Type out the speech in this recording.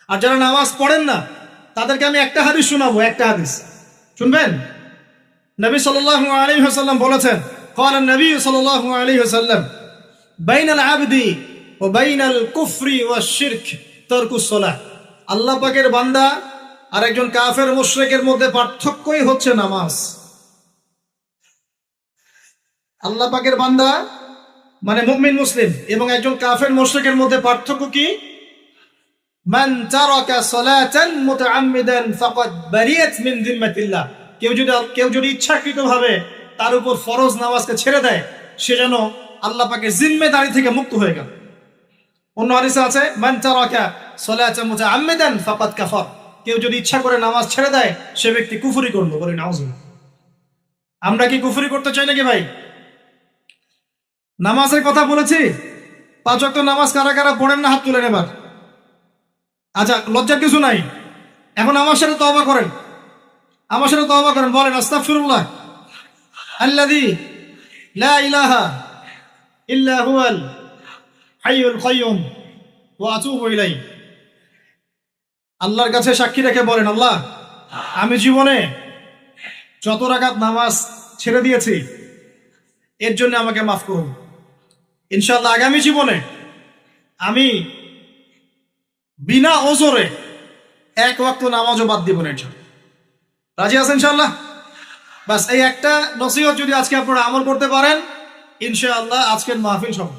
আর যারা নামাজ পড়েন না তাদেরকে আমি একটা হাদিস শোনাবো, একটা হাদিস শুনবেন। নবী সাল্লাল্লাহু আলাইহি ওয়াসাল্লাম বলেছেন, قال النبي صلى الله عليه وسلم بين العبد وبين الكفر والشرك ترك الصلاة। আল্লাহ পাকের বান্দা আর একজন কাফের মুশরিকের মধ্যে পার্থক্যই হচ্ছে নামাজ। আল্লাহ পাকের বান্দা মানে মুমিন মুসলিম এবং একজন কাফের মুশরিকের মধ্যে পার্থক্য কি? মান তারাকা সালাতান মুতাআম্মিদান ফাকাদ বারিয়াত মিন যিম্মাতিল্লাহ। কেউ যদি ইচ্ছাকৃতভাবে তার উপর ফরজ নামাজকে ছেড়ে দেয়, সে যেন আল্লাহ পাকের জিম্মেদারি থেকে মুক্ত হয়ে গেল। অন্য হাদিসে আছে মান তারাকা সালাতান মুতাআম্মিদান ফাকাদ কাফার। কেউ যদি ইচ্ছা করে নামাজ ছেড়ে দেয়, সে ব্যক্তি কুফরি করলো। বলি নাউজুবিল্লাহ। আমরা কি কুফরি করতে চাই নাকি ভাই? নামাজের কথা বলেছি, 5 ওয়াক্ত নামাজ কারা কারা পড়েন না হাত তুলেন এবার। আচ্ছা, লজ্জার কিছু নাই। এখন আমার সাথে তওবা করেন, আমার সাথে তওবা করেন, বলেন আস্তাগফিরুল্লাহ আল্লাযী লা ইলাহা ইল্লা হুয়াল হাইয়ুল কাইয়্যুম ওয়া আতুবু ইলাইহি। আল্লাহর কাছে সাক্ষী রেখে বলেন, আল্লাহ আমি জীবনে যত রাকাত নামাজ ছেড়ে দিয়েছি এর জন্য আমাকে মাফ করুন। ইনশাআল্লাহ আগামী জীবনে আমি বিনা ওজরে 1 ওয়াক্ত নামাজও বাদ দিব না। রাজি আছেন ইনশাআল্লাহ? বাস এই একটা নসিহত যদি আজকে আপনারা আমল করতে পারেন, ইনশাআল্লাহ আজকের মাহফিল সফল।